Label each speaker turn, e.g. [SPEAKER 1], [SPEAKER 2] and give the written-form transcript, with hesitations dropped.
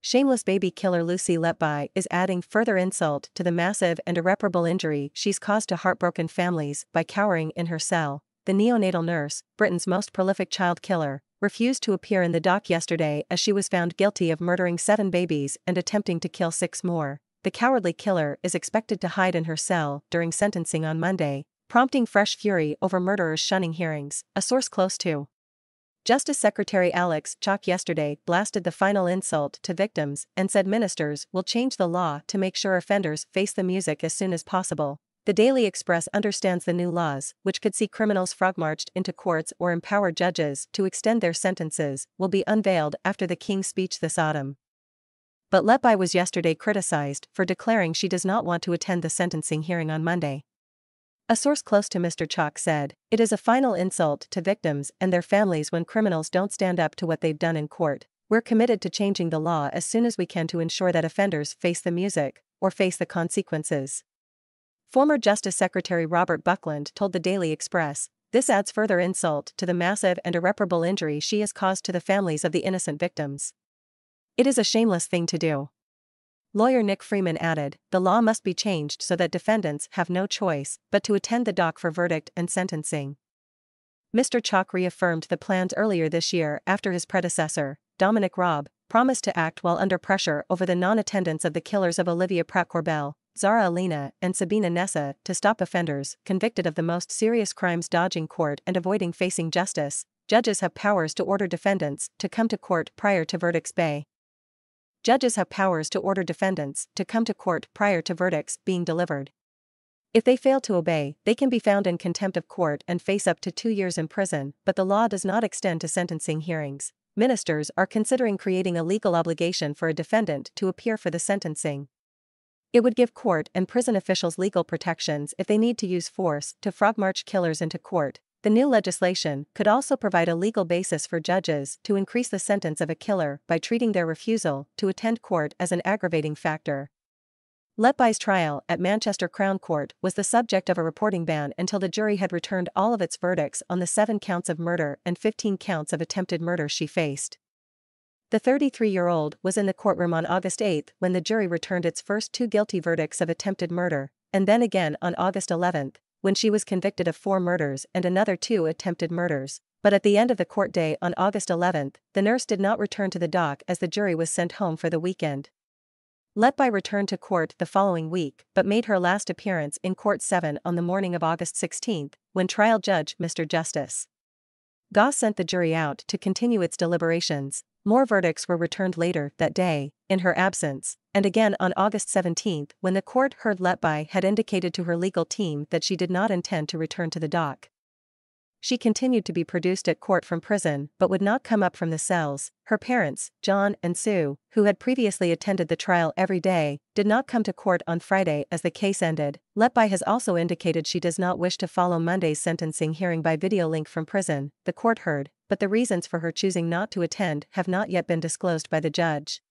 [SPEAKER 1] Shameless baby killer Lucy Letby is adding further insult to the massive and irreparable injury she's caused to heartbroken families by cowering in her cell. The neonatal nurse, Britain's most prolific child killer, refused to appear in the dock yesterday as she was found guilty of murdering 7 babies and attempting to kill 6 more. The cowardly killer is expected to hide in her cell during sentencing on Monday, prompting fresh fury over murderers' shunning hearings, a source close to Justice Secretary Alex Chalk yesterday blasted the final insult to victims and said ministers will change the law to make sure offenders face the music as soon as possible. The Daily Express understands the new laws, which could see criminals frog-marched into courts or empower judges to extend their sentences, will be unveiled after the King's speech this autumn. But Letby was yesterday criticized for declaring she does not want to attend the sentencing hearing on Monday. A source close to Mr. Chalk said, "It is a final insult to victims and their families when criminals don't stand up to what they've done in court. We're committed to changing the law as soon as we can to ensure that offenders face the music, or face the consequences." Former Justice Secretary Robert Buckland told the Daily Express, "This adds further insult to the massive and irreparable injury she has caused to the families of the innocent victims. It is a shameless thing to do." Lawyer Nick Freeman added, "The law must be changed so that defendants have no choice but to attend the dock for verdict and sentencing." Mr. Chalk reaffirmed the plans earlier this year after his predecessor, Dominic Raab, promised to act while under pressure over the non-attendance of the killers of Olivia Pratt-Korbel, Zara Alina and Sabina Nessa to stop offenders convicted of the most serious crimes dodging court and avoiding facing justice. Judges have powers to order defendants to come to court prior to verdicts Judges have powers to order defendants to come to court prior to verdicts being delivered. If they fail to obey, they can be found in contempt of court and face up to 2 years in prison, but the law does not extend to sentencing hearings. Ministers are considering creating a legal obligation for a defendant to appear for the sentencing. It would give court and prison officials legal protections if they need to use force to frog-march killers into court. The new legislation could also provide a legal basis for judges to increase the sentence of a killer by treating their refusal to attend court as an aggravating factor. Letby's trial at Manchester Crown Court was the subject of a reporting ban until the jury had returned all of its verdicts on the 7 counts of murder and 15 counts of attempted murder she faced. The 33-year-old was in the courtroom on August 8 when the jury returned its first 2 guilty verdicts of attempted murder, and then again on August 11, when she was convicted of 4 murders and another 2 attempted murders. But at the end of the court day on August 11, the nurse did not return to the dock as the jury was sent home for the weekend. Letby returned to court the following week but made her last appearance in Court 7 on the morning of August 16, when trial judge Mr. Justice Goss sent the jury out to continue its deliberations. More verdicts were returned later that day, in her absence, and again on August 17 when the court heard Letby had indicated to her legal team that she did not intend to return to the dock. She continued to be produced at court from prison but would not come up from the cells. Her parents, John and Sue, who had previously attended the trial every day, did not come to court on Friday as the case ended. Letby has also indicated she does not wish to follow Monday's sentencing hearing by video link from prison, the court heard, but the reasons for her choosing not to attend have not yet been disclosed by the judge.